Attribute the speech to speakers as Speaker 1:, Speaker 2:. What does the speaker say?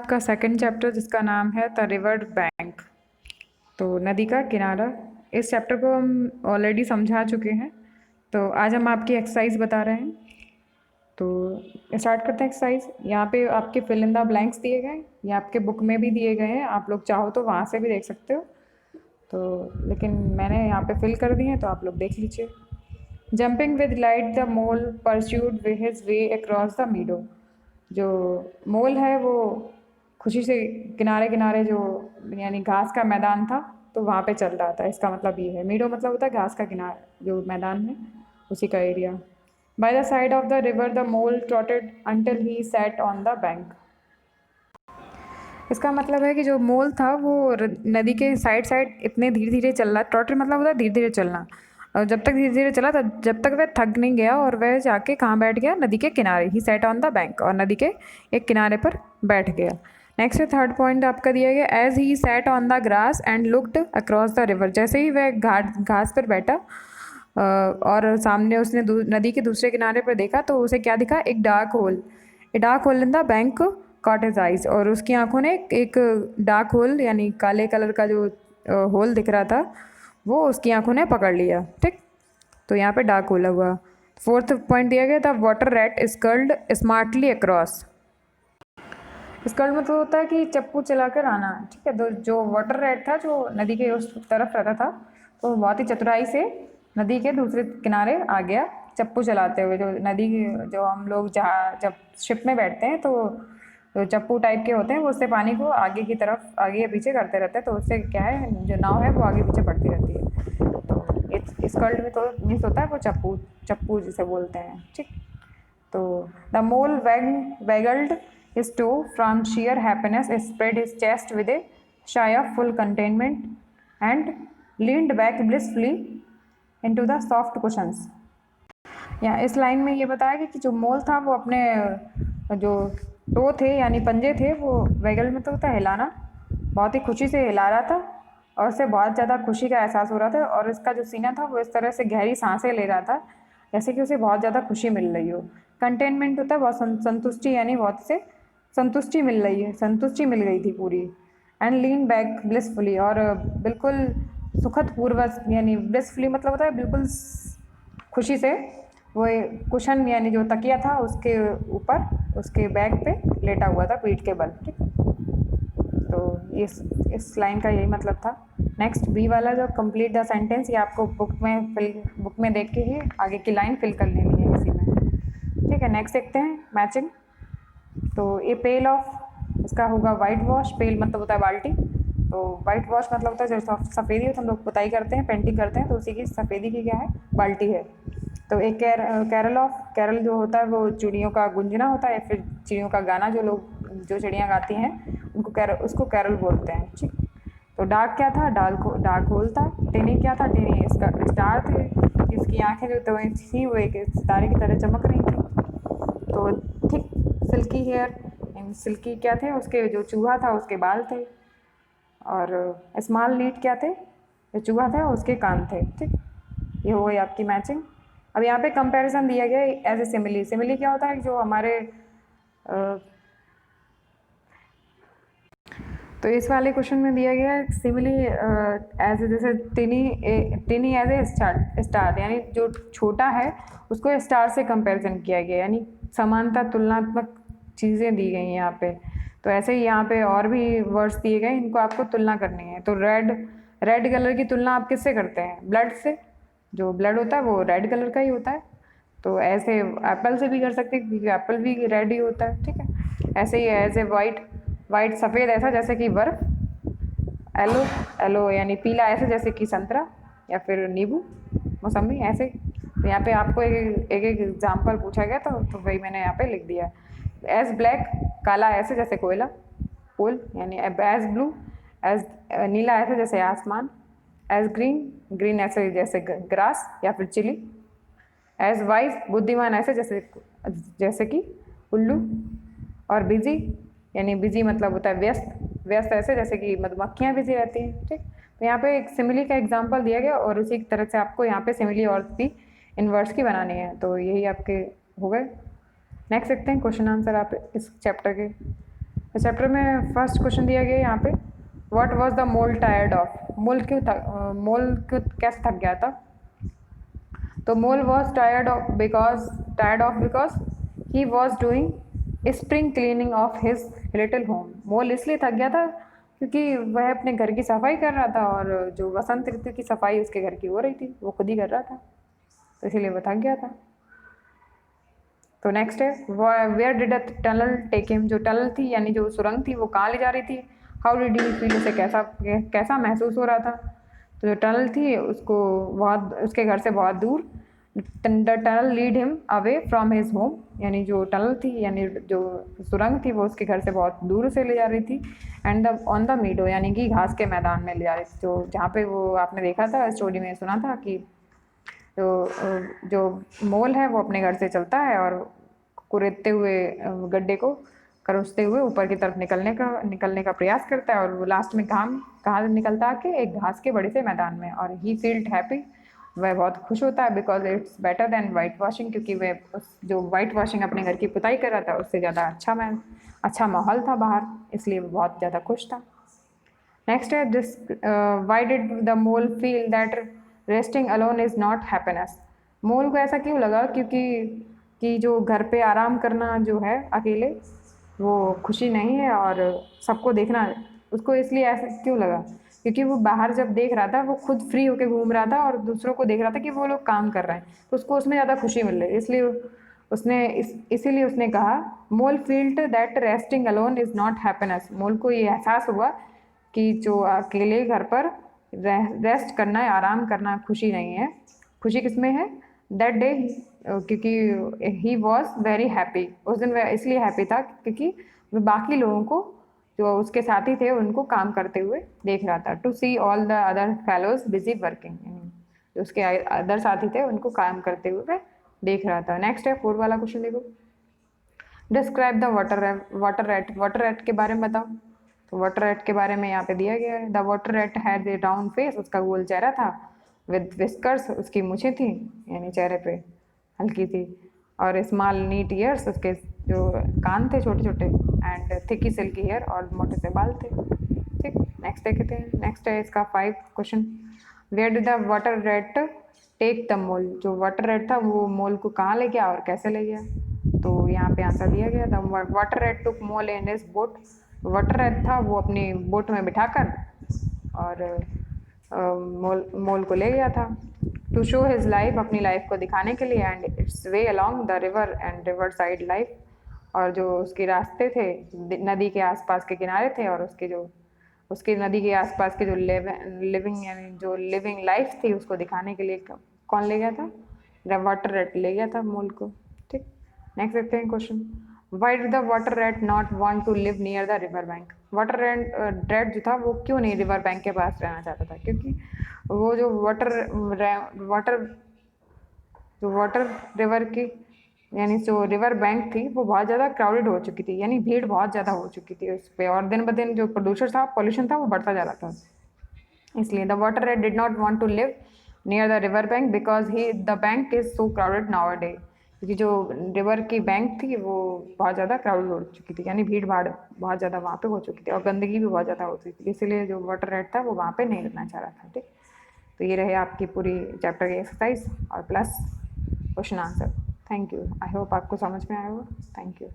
Speaker 1: आपका second chapter जिसका नाम है द रिवर बैंक। तो नदी का किनारा। इस चैप्टर को हम ऑलरेडी समझा चुके हैं, तो आज हम आपकी एक्सरसाइज बता रहे हैं। तो स्टार्ट करते हैं एक्सरसाइज। यहाँ पे आपके फिल इन द ब्लैंक्स दिए गए, ये आपके बुक में भी दिए गए हैं, आप लोग चाहो तो वहाँ से भी देख सकते हो। तो लेकिन मैंने यहाँ पे फिल कर दिए हैं, तो आप लोग देख लीजिए। Jumping with light the mole pursued his way across the meadow. जो मोल है वो खुशी से किनारे किनारे जो यानी घास का मैदान था, तो वहाँ पे चल रहा था। इसका मतलब ये है, मीडो मतलब होता है घास का किनारा, जो मैदान है उसी का area. By the side of the river the mole trotted until he sat on the bank. इसका मतलब है कि जो मोल था वो नदी के साइड साइड इतने धीरे धीरे चल रहा। ट्रॉटेड मतलब होता है धीरे धीरे चलना, और जब तक धीरे धीरे चला तब जब तक वह थक नहीं गया, और वह जाके कहाँ बैठ गया, नदी के किनारे। ही सेट ऑन द बैंक, और नदी के एक किनारे पर बैठ गया। नेक्स्ट थर्ड पॉइंट आपका दिया गया, as he sat on the grass and looked across the river. जैसे ही वह घास पर बैठा और सामने उसने नदी के दूसरे किनारे पर देखा, तो उसे क्या दिखा, एक dark hole. A dark hole in the bank caught his eyes. और उसकी आंखों ने एक डार्क होल यानी काले कलर का जो होल दिख रहा था, वो उसकी आंखों ने पकड़ लिया। ठीक, तो यहाँ पे डार्क होल हुआ। फोर्थ पॉइंट दिया गया था, वाटर रैट स्कर्ल्ड स्मार्टली अक्रॉस। स्कर्ल्ड मतलब होता है कि चप्पू चलाकर आना। ठीक है, तो जो वाटर रैट था जो नदी के उस तरफ रहता था, तो बहुत ही चतुराई से नदी के दूसरे किनारे आ गया चप्पू चलाते हुए। जो नदी जो हम लोग जहाँ जब शिप में बैठते हैं, तो चप्पू टाइप के होते हैं, वो उससे पानी को आगे की तरफ आगे या पीछे करते रहते हैं, तो उससे क्या है, जो नाव है वो आगे पीछे बढ़ती रहती है। तो स्कर्ल्ड में तो मीन्स होता है वो चप्पू, चप्पू जिसे बोलते हैं। ठीक, तो the mole waggled his toe from sheer happiness, spread his chest with a sigh of full contentment, and leaned back blissfully into the soft cushions. या इस लाइन में ये बताया कि जो मोल था वो अपने जो टो थे यानी पंजे थे, वो वैगल में तो होता है हिलाना, बहुत ही खुशी से हिला रहा था, और उसे बहुत ज़्यादा खुशी का एहसास हो रहा था। और इसका जो सीना था वो इस तरह से गहरी सांसें ले रहा था जैसे कि उसे बहुत ज़्यादा खुशी मिल रही हो। कंटेनमेंट होता है बहुत संतुष्टि, यानी बहुत से संतुष्टि मिल रही है, संतुष्टि मिल गई थी पूरी। एंड लीन बैक ब्लिसफुली, और बिल्कुल सुखद पूर्वक, यानी ब्लिसफुली मतलब होता है बिल्कुल खुशी से, वो कुशन यानी जो तकिया था उसके ऊपर उसके बैक पे लेटा हुआ था पीठ के बल। ठीक, तो इस लाइन का यही मतलब था। नेक्स्ट बी वाला जो कंप्लीट द सेंटेंस, ये आपको बुक में देख के ही आगे की लाइन फिल कर लेनी है इसी में। ठीक है, नेक्स्ट देखते हैं मैचिंग। तो ए पेल ऑफ, इसका होगा वाइट वॉश। पेल मतलब होता है बाल्टी, तो वाइट वॉश मतलब होता है जो सफ़ेदी होता है, हम लोग पुताई करते हैं, पेंटिंग करते हैं, तो उसी की सफ़ेदी की क्या है, बाल्टी है। तो एक कैरल ऑफ, कैरल जो होता है वो चिड़ियों का गुंजना होता है, या फिर चिड़ियों का गाना, जो चिड़ियाँ गाती हैं उनको उसको कैरल बोलते हैं। ठीक, तो डार्क क्या था, डार्क होल था। टेनी क्या था, टेनी इसका स्टार थे, इसकी आंखें जो थी वो एक सितारे की तरह चमक रही थी। तो थिक सिल्की हेयर, सिल्की क्या थे, उसके जो चूहा था उसके बाल थे। और स्मॉल लीड क्या थे, जो चूहा था उसके कान थे। ठीक, ये हो गई आपकी मैचिंग। अब यहाँ पे कंपैरिजन दिया गया एज ए सिमिली। सिमिली क्या होता है, जो हमारे तो इस वाले क्वेश्चन में दिया गया है सिमिली एज जैसे टिनी एज ए स्टार, यानी जो छोटा है उसको स्टार से कंपैरिजन किया गया, यानी समानता तुलनात्मक चीज़ें दी गई हैं यहाँ पे। तो ऐसे ही यहाँ पे और भी वर्ड्स दिए गए, इनको आपको तुलना करनी है। तो रेड कलर की तुलना आप किससे करते हैं, ब्लड से। जो ब्लड होता है वो रेड कलर का ही होता है। तो ऐसे एप्पल से भी कर सकते हैं, क्योंकि एप्पल भी रेड ही होता है। ठीक है, ऐसे ही एज ए वाइट सफ़ेद ऐसा जैसे कि बर्फ़। येलो, येलो यानी पीला ऐसे जैसे कि संतरा या फिर नींबू, मौसम्बी ऐसे। तो यहाँ पे आपको एक एग्जाम्पल पूछा गया तो वही मैंने यहाँ पे लिख दिया। एज ब्लैक, काला ऐसे जैसे कोयला, कोल यानी। एज ब्लू, एज नीला ऐसे जैसे आसमान। एज ग्रीन, ग्रीन ऐसे जैसे ग्रास या फिर चिली। एज वाइज, बुद्धिमान ऐसे जैसे कि उल्लू। और बिजी, यानी बिजी मतलब होता है व्यस्त, व्यस्त ऐसे जैसे कि मधुमक्खियाँ बिजी रहती हैं। ठीक, तो यहाँ पे एक सिमिली का एग्जांपल दिया गया, और उसी तरह से आपको यहाँ पे सिमिली और भी इन वर्ड्स की बनानी है। तो यही आपके हो गए। नेक्स्ट देखते हैं क्वेश्चन आंसर आप इस चैप्टर के। तो चैप्टर में फर्स्ट क्वेश्चन दिया गया यहाँ पे, what was the mole tired of. Mole क्यों कैसे थक गया था। तो mole was tired of because he was doing spring cleaning of his little home. Mole इसलिए थक गया था क्योंकि वह अपने घर की सफाई कर रहा था, और जो वसंत ऋतु की सफाई उसके घर की हो रही थी, वो खुद ही कर रहा था, तो इसीलिए वो थक गया था। तो नेक्स्ट है, where did a tunnel take him. जो टनल थी यानी जो सुरंग थी वो कहाँ ले जा रही थी। हाउ डिड ही फील, उसे कैसा महसूस हो रहा था। तो जो टनल थी उसको उसके घर से बहुत दूर, the tunnel lead him away from his home, यानी जो टनल थी यानी जो सुरंग थी वो उसके घर से बहुत दूर से ले जा रही थी। एंड द ऑन द मीडो, यानी कि घास के मैदान में ले जा रही थी, जो जहाँ पे वो आपने देखा था स्टोरी में सुना था कि जो मोल है वो अपने घर से चलता है और कुरेदते हुए गड्ढे को करोसते हुए ऊपर की तरफ निकलने का प्रयास करता है, और वो लास्ट में कहाँ निकलता है कि एक घास के बड़े से मैदान में। और ही फील्ड हैप्पी, वह बहुत खुश होता है, because it's better than white washing, क्योंकि वह जो वाइट वॉशिंग अपने घर की पुताई कर रहा था उससे ज़्यादा अच्छा माहौल था बाहर, इसलिए वो बहुत ज़्यादा खुश था। नेक्स्ट है, this why did the mole feel that resting alone is not happiness. Mole को ऐसा क्यों लगा कि जो घर पे आराम करना जो है अकेले वो खुशी नहीं है, और सबको देखना उसको इसलिए ऐसा क्यों लगा क्योंकि वो बाहर जब देख रहा था वो खुद फ्री होके घूम रहा था और दूसरों को देख रहा था कि वो लोग काम कर रहे हैं, तो उसको उसमें ज़्यादा खुशी मिल रही है, इसलिए इसीलिए उसने कहा mole felt that resting alone is not happiness. Mole को ये एहसास हुआ कि जो अकेले घर पर रेस्ट करना है, आराम करना खुशी नहीं है। खुशी किस में है, दैट डे, क्योंकि ही वॉज वेरी हैप्पी, उस दिन वह इसलिए हैप्पी था क्योंकि वह बाकी लोगों को जो उसके साथी थे उनको काम करते हुए देख रहा था। To see all the other fellows busy working, जो उसके अदर साथी थे उनको काम करते हुए वह देख रहा था। नेक्स्ट है 4 वाला क्वेश्चन देखो, डिस्क्राइब द वाटर रैट के बारे में बताओ। तो वाटर रैट के बारे में यहाँ पे दिया गया है, the water rat had A round face, उसका गोल चेहरा था, विद विस्कर्स, उसकी मूछें थी यानी चेहरे पे हल्की थी, और स्मॉल नीट ईयर्स, उसके जो कान थे छोटे छोटे, एंड थिकी सिल्की हेयर, और मोटे से बाल थे। ठीक, नेक्स्ट देखते हैं। नेक्स्ट है इसका 5 question, where did the water rat take the mole. जो वाटर रैट था वो मोल को कहाँ ले गया और कैसे ले गया। तो यहाँ पे आंसर दिया गया, the water rat took mole in his boat. Water rat था वो अपनी बोट में बिठाकर और मोल को ले गया था। टू शो हिज लाइफ, अपनी लाइफ को दिखाने के लिए, and it's way along the river and river side life, और जो उसके रास्ते थे नदी के आसपास के किनारे थे, और उसके नदी के आसपास के जो लिविंग यानी जो लिविंग लाइफ थी उसको दिखाने के लिए कौन ले गया था, द वाटर रैट ले गया था मोल को। ठीक, नेक्स्ट देखते हैं question, why did the water rat not want to live near the river bank. Water rat जो था वो क्यों नहीं रिवर बैंक के पास रहना चाहता था, क्योंकि वो जो वाटर रिवर की यानी जो रिवर बैंक थी वो बहुत ज़्यादा क्राउडेड हो चुकी थी, यानी भीड़ बहुत ज़्यादा हो चुकी थी उस पर, और दिन ब दिन जो पॉल्यूशन था वो बढ़ता जा रहा था। इसलिए the water rat did not want to live near the river bank because the bank is so crowded nowadays, क्योंकि जो रिवर की बैंक थी वो बहुत ज़्यादा क्राउडेड हो चुकी थी, यानी भीड़ भाड़ बहुत ज़्यादा वहाँ पे हो चुकी थी, और गंदगी भी बहुत ज़्यादा होती थी, इसीलिए जो वाटर रैट था वो वहाँ पे नहीं रहना चाह रहा था। ठीक, तो ये रहे आपकी पूरी चैप्टर की एक्सरसाइज और plus question answer. Thank you, I hope आपको समझ में आया होगा। Thank you.